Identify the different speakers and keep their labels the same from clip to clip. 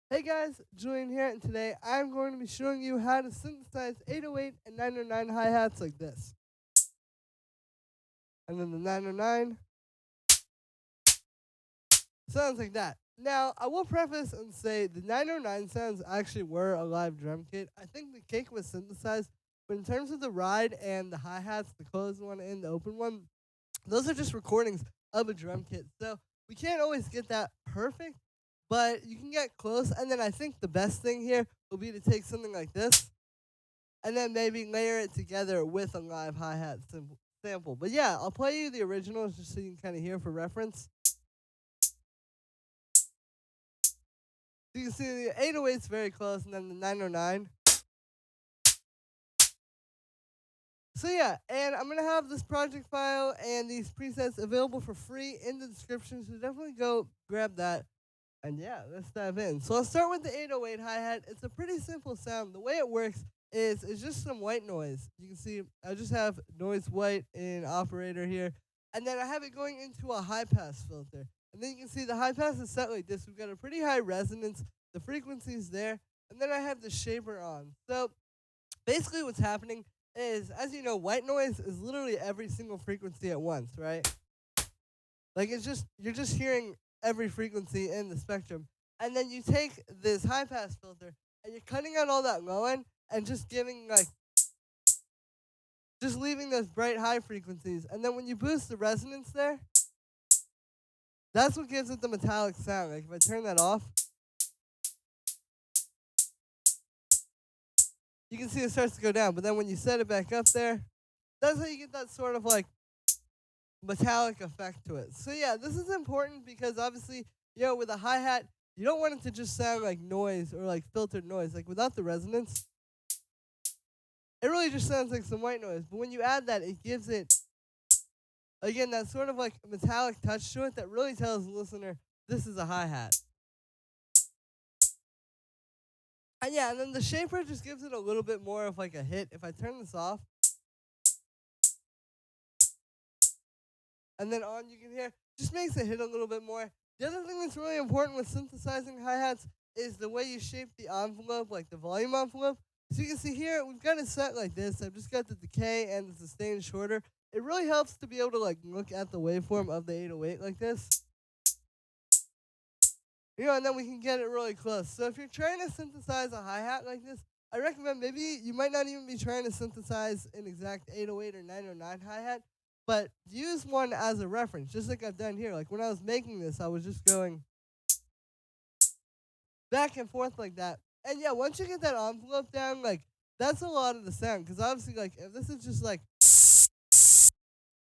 Speaker 1: Hey guys, Julian here, and today I'm going to be showing you how to synthesize 808 and 909 hi-hats like this. And then the 909 sounds like that. Now, I will preface and say the 909 sounds actually were a live drum kit. I think the cake was synthesized, but in terms of the ride and the hi-hats, the closed one and the open one, those are just recordings of a drum kit. So we can't always get that perfect, but you can get close. And then I think the best thing here will be to take something like this and then maybe layer it together with a live hi-hat sample. But yeah, I'll play you the originals just so you can kind of hear for reference. So you can see the 808's very close, and then the 909. So yeah, and I'm going to have this project file and these presets available for free in the description, so definitely go grab that. And yeah, let's dive in. So I'll start with the 808 hi-hat. It's a pretty simple sound. The way it works is it's just some white noise. You can see I just have noise white in operator here. And then I have it going into a high pass filter. And then you can see the high pass is set like this. We've got a pretty high resonance. The frequency is there. And then I have the shaper on. So basically what's happening is, as you know, white noise is literally every single frequency at once, right? Like you're just hearing every frequency in the spectrum. And then you take this high pass filter and you're cutting out all that low end and just giving just leaving those bright high frequencies. And then when you boost the resonance there, that's what gives it the metallic sound. Like if I turn that off, you can see it starts to go down. But then when you set it back up there, that's how you get that sort of like metallic effect to it. So yeah, this is important because obviously, with a hi-hat, you don't want it to just sound like noise or like filtered noise. Like without the resonance, it really just sounds like some white noise. But when you add that, it gives it, again, that sort of like metallic touch to it that really tells the listener this is a hi-hat. And yeah, and then the shaper just gives it a little bit more of like a hit. If I turn this off and then on, you can hear, just makes it hit a little bit more. The other thing that's really important with synthesizing hi-hats is the way you shape the envelope, like the volume envelope. So you can see here, we've got it set like this. I've just got the decay and the sustain shorter. It really helps to be able to like look at the waveform of the 808 like this. And then we can get it really close. So if you're trying to synthesize a hi-hat like this, I recommend maybe you might not even be trying to synthesize an exact 808 or 909 hi-hat, but use one as a reference, just like I've done here. Like when I was making this, I was just going back and forth like that. And yeah, once you get that envelope down, like that's a lot of the sound. Because obviously, like if this is just like,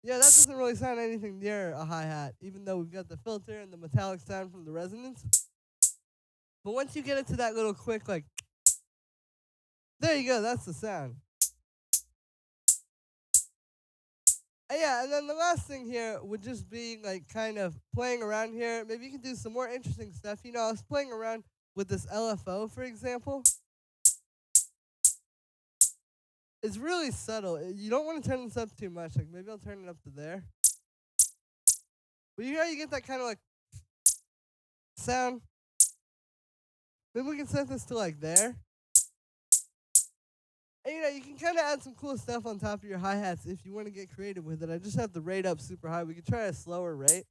Speaker 1: yeah, that doesn't really sound anything near a hi-hat, even though we've got the filter and the metallic sound from the resonance. But once you get it to that little quick, like, there you go, that's the sound. And yeah, and then the last thing here would just be like kind of playing around here. Maybe you can do some more interesting stuff. I was playing around with this LFO, for example. It's really subtle. You don't want to turn this up too much. Like maybe I'll turn it up to there. But you get that kind of like sound. Maybe we can set this to like there. And you can kind of add some cool stuff on top of your hi-hats if you want to get creative with it. I just have the rate up super high. We could try a slower rate.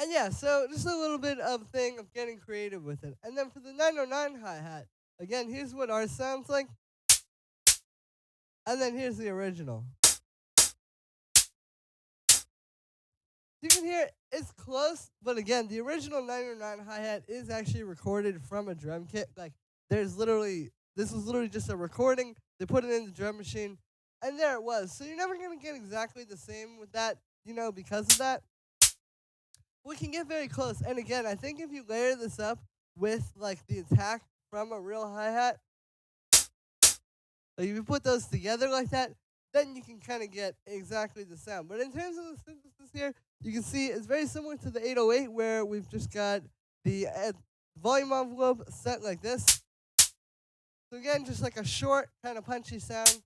Speaker 1: And yeah, so just a little bit of thing of getting creative with it. And then for the 909 hi-hat, again, here's what ours sounds like. And then here's the original. You can hear it's close, but again, the original 909 hi-hat is actually recorded from a drum kit. Like, this was literally just a recording. They put it in the drum machine, and there it was. So you're never going to get exactly the same with that, because of that. We can get very close. And again, I think if you layer this up with, like, the attack from a real hi-hat, like if you put those together like that, then you can kind of get exactly the sound. But in terms of the synthesis here, you can see it's very similar to the 808 where we've just got the volume envelope set like this. So again, just like a short, kind of punchy sound.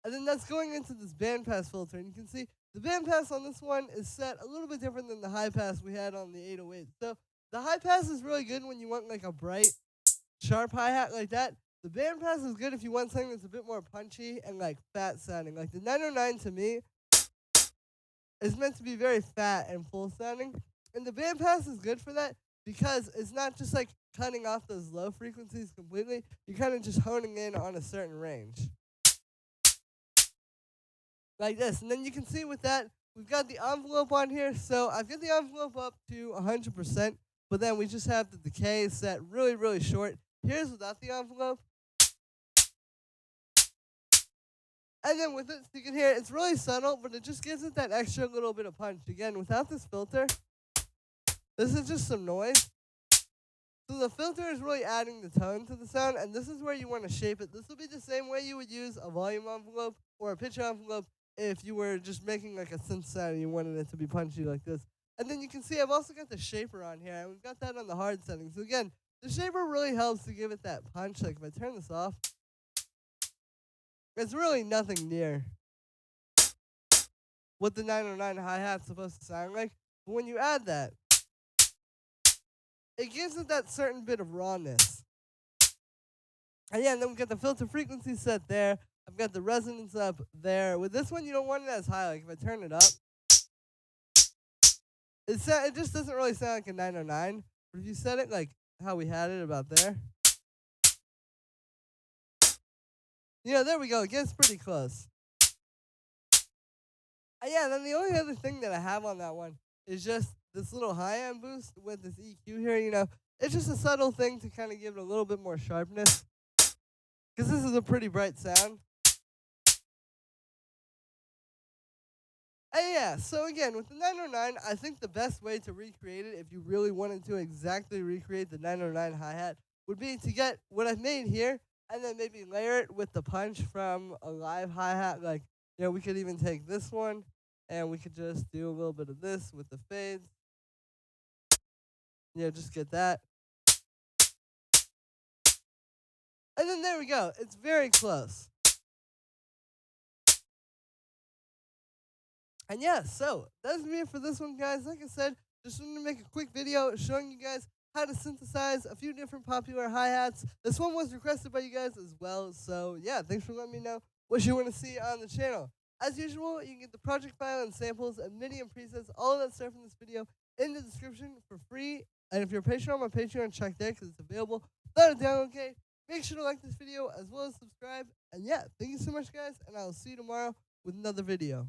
Speaker 1: And then that's going into this bandpass filter. And you can see The bandpass on this one is set a little bit different than the high pass we had on the 808. So the high pass is really good when you want like a bright, sharp hi-hat like that. The bandpass is good if you want something that's a bit more punchy and like fat sounding. Like the 909 to me is meant to be very fat and full sounding. And the bandpass is good for that because it's not just like cutting off those low frequencies completely. You're kind of just honing in on a certain range. Like this. And then you can see with that, we've got the envelope on here. So I've got the envelope up to 100%, but then we just have the decay set really, really short. Here's without the envelope. And then with it, so you can hear it's really subtle, but it just gives it that extra little bit of punch. Again, without this filter, this is just some noise. So the filter is really adding the tone to the sound, and this is where you want to shape it. This will be the same way you would use a volume envelope or a pitch envelope if you were just making like a synth sound and you wanted it to be punchy like this. And then you can see I've also got the shaper on here, and we've got that on the hard setting. So again, the shaper really helps to give it that punch. Like if I turn this off, it's really nothing near what the 909 hi-hat's supposed to sound like. But when you add that, it gives it that certain bit of rawness. And yeah, and then we've got the filter frequency set there. I've got the resonance up there. With this one, you don't want it as high. Like if I turn it up, it just doesn't really sound like a 909. But if you set it like how we had it about there, there we go. It gets pretty close. And yeah, then the only other thing that I have on that one is just this little high-end boost with this EQ here. It's just a subtle thing to kind of give it a little bit more sharpness. Because this is a pretty bright sound. And yeah, so again, with the 909, I think the best way to recreate it, if you really wanted to exactly recreate the 909 hi-hat, would be to get what I've made here, and then maybe layer it with the punch from a live hi-hat. Like, we could even take this one, and we could just do a little bit of this with the fades. Just get that. And then there we go. It's very close. And yeah, so that's me for this one, guys. Like I said, just wanted to make a quick video showing you guys how to synthesize a few different popular hi-hats. This one was requested by you guys as well. So yeah, thanks for letting me know what you want to see on the channel. As usual, you can get the project file and samples and MIDI and presets, all of that stuff in this video in the description for free. And if you're a patron on my Patreon, check there because it's available. Without a download, okay? Make sure to like this video as well as subscribe. And yeah, thank you so much, guys, and I'll see you tomorrow with another video.